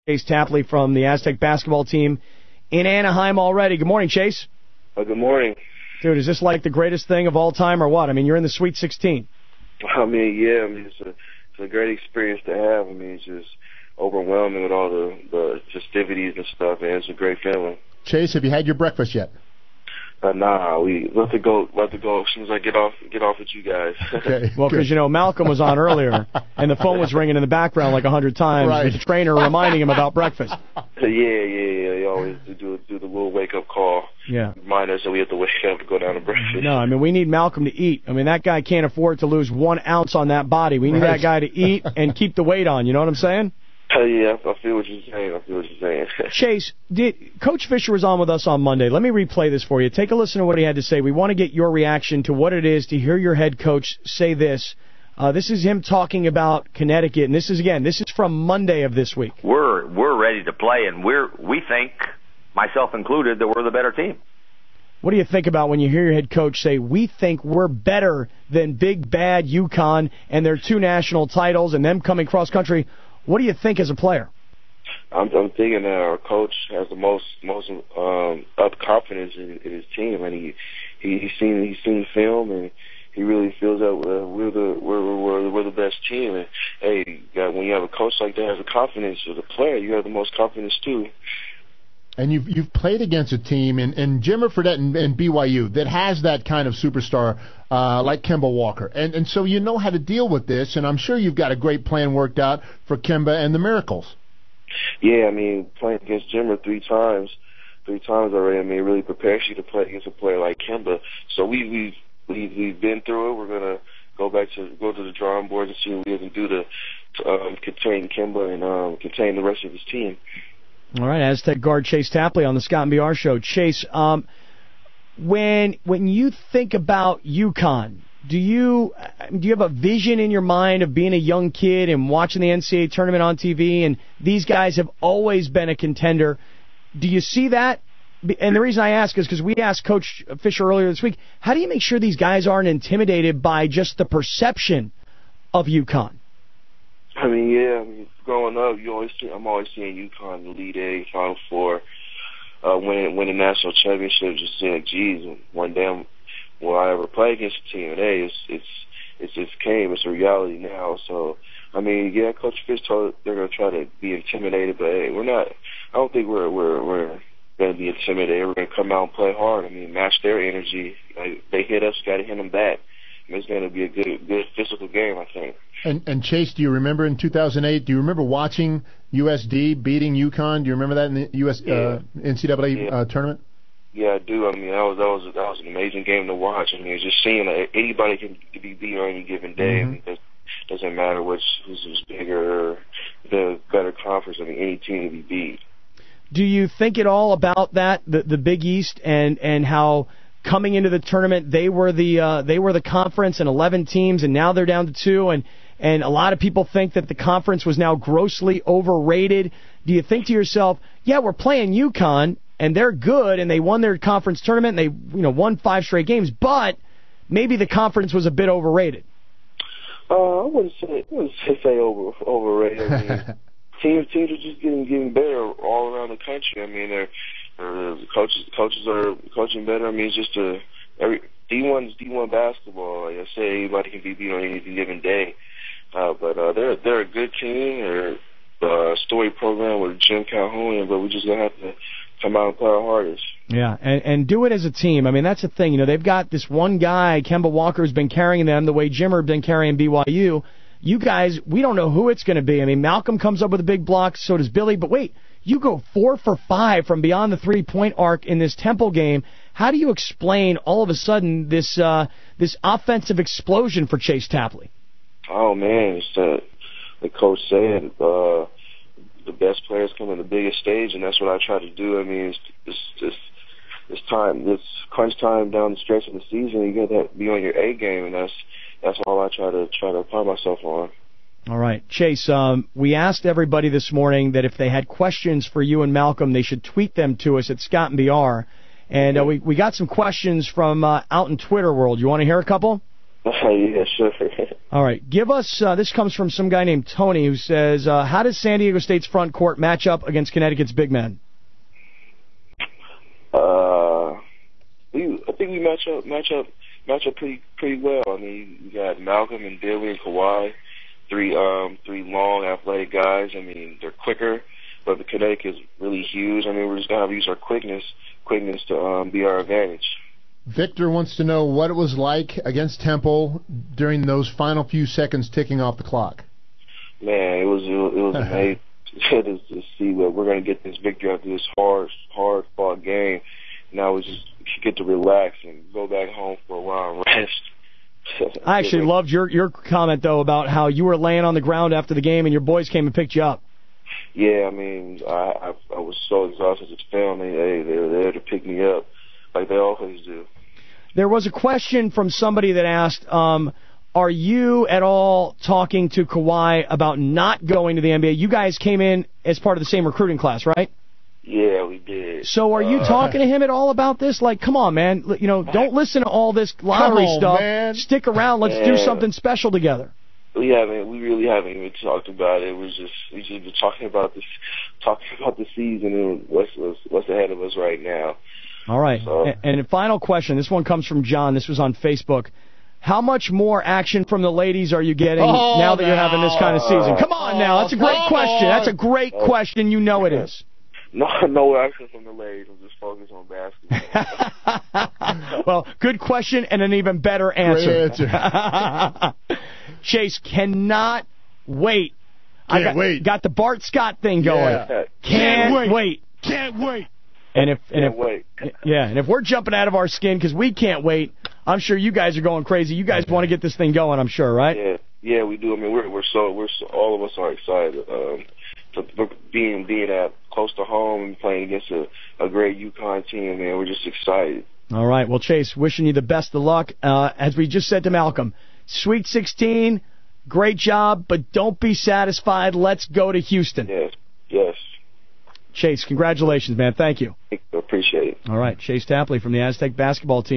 Chase Tapley from the Aztec basketball team in Anaheim already. Good morning, Chase. Good morning. Dude, is this like the greatest thing of all time or what? I mean, you're in the Sweet 16. I mean, yeah. I mean, it's a great experience to have. I mean, it's just overwhelming with all the festivities and stuff, and it's a great feeling. Chase, have you had your breakfast yet? Nah, we let to go as soon as I get off with you guys. Okay. Well, because, Malcolm was on earlier, and the phone was ringing in the background like 100 times with the trainer reminding him about breakfast. Yeah. You always do the little wake-up call. Yeah. Remind us that we have to wake up and go down to breakfast. No, I mean, we need Malcolm to eat. I mean, that guy can't afford to lose 1 ounce on that body. We need that guy to eat and keep the weight on. You know what I'm saying? Yeah, I feel what you're saying. Chase, Coach Fisher was on with us on Monday. Let me replay this for you. Take a listen to what he had to say. We want to get your reaction to what it is to hear your head coach say this. This is him talking about Connecticut, and this is from Monday of this week. We're ready to play, and we think, myself included, that we're the better team. What do you think about when you hear your head coach say, we think we're better than big, bad UConn and their 2 national titles and them coming cross-country? What do you think as a player? I'm thinking that our coach has the most up confidence in his team, and he's seen film, and he really feels that we're the best team. And hey, when you have a coach like that has a confidence as a player, you have the most confidence too. And you've played against a team in Jimmer Fredette and BYU that has that kind of superstar like Kemba Walker. And so you know how to deal with this, and I'm sure you've got a great plan worked out for Kemba and the Miracles. Yeah, I mean, playing against Jimmer three times already, I mean, it really prepares you to play against a player like Kemba. So we've been through it. We're going to go to the drawing board and see what we can do to contain Kemba and contain the rest of his team. All right, Aztec guard Chase Tapley on the Scott and BR Show. Chase, when you think about UConn, do you have a vision in your mind of being a young kid and watching the NCAA tournament on TV, and these guys have always been a contender? Do you see that? And the reason I ask is because we asked Coach Fisher earlier this week, how do you make sure these guys aren't intimidated by just the perception of UConn? I mean, growing up, I'm always seeing UConn in the Elite Eight, Final Four, win a national championship. Just saying, geez, one day will I ever play against a team? And hey, it's just came. It's a reality now. So I mean, yeah, Coach Fish told they're gonna try to be intimidated, but hey, we're not. I don't think we're gonna be intimidated. We're gonna come out and play hard. I mean, match their energy. They hit us, got to hit them back. It's going to be a good physical game, I think. And Chase, do you remember in 2008? Do you remember watching USD beating UConn? Do you remember that in the NCAA tournament? Yeah, I do. I mean, that was an amazing game to watch. I mean, just seeing that anybody can be beat on any given day. Mm-hmm. I mean, it doesn't matter who's bigger or the better conference. I mean, any team can be beat. Do you think at all about that, the Big East, and how coming into the tournament, they were the conference and 11 teams, and now they're down to 2, and a lot of people think that the conference was now grossly overrated. Do you think to yourself, yeah, we're playing UConn, and they're good, and they won their conference tournament, and they won 5 straight games, but maybe the conference was a bit overrated? I wouldn't say overrated. I mean, teams are just getting better all around the country. I mean, the coaches are coaching better. I mean, it's just D1's D1 basketball. Like I say, anybody can be beat on any given day. But they're a good team. They're a story program with Jim Calhoun, but we just gonna have to come out and play our hardest. Yeah, and do it as a team. I mean, that's the thing. They've got this one guy, Kemba Walker, who's been carrying them the way Jimmer has been carrying BYU. You guys, we don't know who it's going to be. I mean, Malcolm comes up with a big block, so does Billy. But wait, you go 4 for 5 from beyond the 3-point arc in this Temple game. How do you explain all of a sudden this offensive explosion for Chase Tapley? Oh man, it's the coach said the best players come on the biggest stage, and that's what I try to do. I mean, it's crunch time down the stretch of the season. You got to be on your A game, and that's all I try to apply myself on. All right. Chase, we asked everybody this morning that if they had questions for you and Malcolm, they should tweet them to us at Scott and BR. And we got some questions from out in Twitter world. You want to hear a couple? Yeah, sure. All right. Give us, this comes from some guy named Tony who says, how does San Diego State's front court match up against Connecticut's big men? I think we match up pretty well. I mean, we got Malcolm and Billy and Kawhi, three long athletic guys. I mean, they're quicker, but the Connecticut is really huge. I mean, we're just gonna have to use our quickness to be our advantage. Victor wants to know what it was like against Temple during those final few seconds ticking off the clock. Man, it was amazing to see that we're going to get this victory after this hard fought game. Now we just get to relax and go back home for a while and rest. I actually loved your comment, though, about how you were laying on the ground after the game and your boys came and picked you up. Yeah, I mean, I was so exhausted to film. They were there to pick me up like they always do. There was a question from somebody that asked, are you at all talking to Kawhi about not going to the NBA? You guys came in as part of the same recruiting class, right? Yeah, we did. So are you talking to him at all about this? Like, come on, man. You know, don't listen to all this lottery stuff. Man. Stick around. Let's do something special together. We really haven't even talked about it. We just been talking about the season and what's ahead of us right now. All right. So. And a final question. This one comes from John. This was on Facebook. How much more action from the ladies are you getting now that you're having this kind of season? Come on now. That's a great question. That's a great question. You know it is. No action from the ladies. I'm just focused on basketball. Well, good question and an even better answer. Great answer. Chase, cannot wait. Wait. Got the Bart Scott thing going. Yeah. Can't wait. Can't wait. And if wait. Yeah, and if we're jumping out of our skin because we can't wait, I'm sure you guys are going crazy. You guys want to get this thing going, I'm sure, right? Yeah, we do. I mean, we're all of us are excited to being at close to home and playing against a great UConn team. Man, we're just excited. All right, well, Chase, wishing you the best of luck. As we just said to Malcolm, Sweet 16, great job, but don't be satisfied. Let's go to Houston. Yes. Chase, congratulations, man. Thank you. Appreciate it. All right, Chase Tapley from the Aztec basketball team.